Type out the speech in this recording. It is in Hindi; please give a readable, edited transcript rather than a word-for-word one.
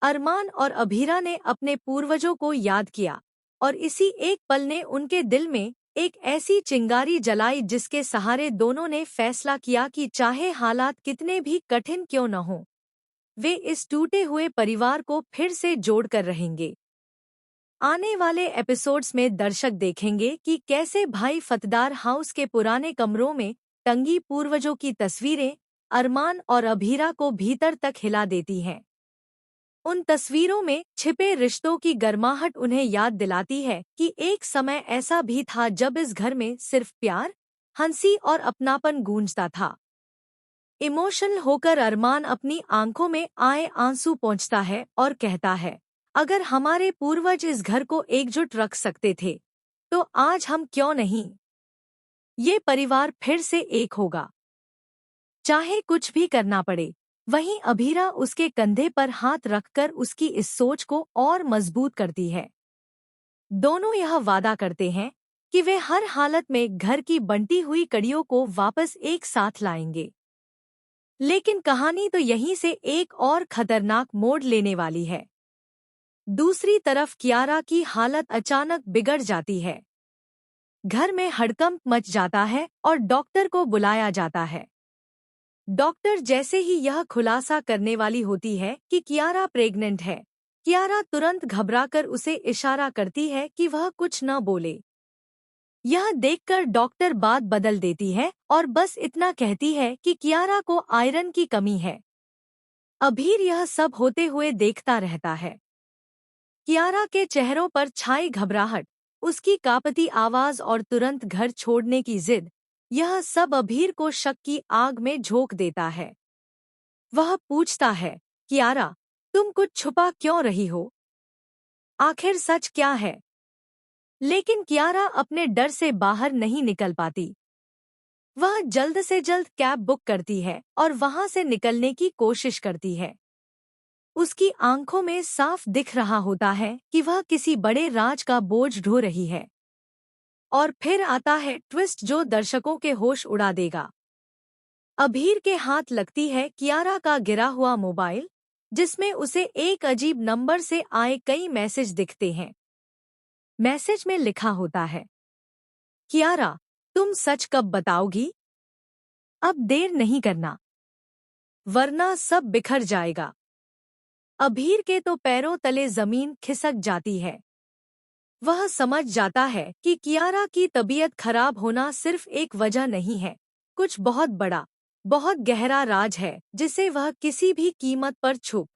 अरमान और अभीरा ने अपने पूर्वजों को याद किया और इसी एक पल ने उनके दिल में एक ऐसी चिंगारी जलाई जिसके सहारे दोनों ने फैसला किया कि चाहे हालात कितने भी कठिन क्यों न हों, वे इस टूटे हुए परिवार को फिर से जोड़कर रहेंगे। आने वाले एपिसोड्स में दर्शक देखेंगे कि कैसे भाई फतदार हाउस के पुराने कमरों में टंगी पूर्वजों की तस्वीरें अरमान और अभीरा को भीतर तक हिला देती हैं। उन तस्वीरों में छिपे रिश्तों की गर्माहट उन्हें याद दिलाती है कि एक समय ऐसा भी था जब इस घर में सिर्फ प्यार, हंसी और अपनापन गूंजता था। इमोशनल होकर अरमान अपनी आंखों में आए आंसू पोंछता है और कहता है, अगर हमारे पूर्वज इस घर को एकजुट रख सकते थे, तो आज हम क्यों नहीं? ये परिवार फिर से एक होगा, चाहे कुछ भी करना पड़े। वहीं अभीरा उसके कंधे पर हाथ रखकर उसकी इस सोच को और मजबूत करती है। दोनों यह वादा करते हैं कि वे हर हालत में घर की बंटी हुई कड़ियों को वापस एक साथ लाएंगे। लेकिन कहानी तो यहीं से एक और खतरनाक मोड़ लेने वाली है। दूसरी तरफ कियारा की हालत अचानक बिगड़ जाती है। घर में हड़कंप मच जाता है और डॉक्टर को बुलाया जाता है। डॉक्टर जैसे ही यह खुलासा करने वाली होती है कि कियारा प्रेग्नेंट है, कियारा तुरंत घबराकर उसे इशारा करती है कि वह कुछ न बोले। यह देखकर डॉक्टर बात बदल देती है और बस इतना कहती है कि कियारा को आयरन की कमी है। अभीर यह सब होते हुए देखता रहता है। कियारा के चेहरों पर छाई घबराहट, उसकी कांपती आवाज और तुरंत घर छोड़ने की जिद, यह सब अभीर को शक की आग में झोंक देता है। वह पूछता है, कियारा, तुम कुछ छुपा क्यों रही हो? आखिर सच क्या है? लेकिन कियारा अपने डर से बाहर नहीं निकल पाती। वह जल्द से जल्द कैब बुक करती है और वहां से निकलने की कोशिश करती है। उसकी आंखों में साफ दिख रहा होता है कि वह किसी बड़े राज का बोझ ढो रही है। और फिर आता है ट्विस्ट जो दर्शकों के होश उड़ा देगा। अभीर के हाथ लगती है कियारा का गिरा हुआ मोबाइल, जिसमें उसे एक अजीब नंबर से आए कई मैसेज दिखते हैं। मैसेज में लिखा होता है, कियारा, तुम सच कब बताओगी? अब देर नहीं करना, वरना सब बिखर जाएगा। अभीर के तो पैरों तले जमीन खिसक जाती है। वह समझ जाता है कि कियारा की तबीयत खराब होना सिर्फ एक वजह नहीं है, कुछ बहुत बड़ा, बहुत गहरा राज है जिसे वह किसी भी कीमत पर छुप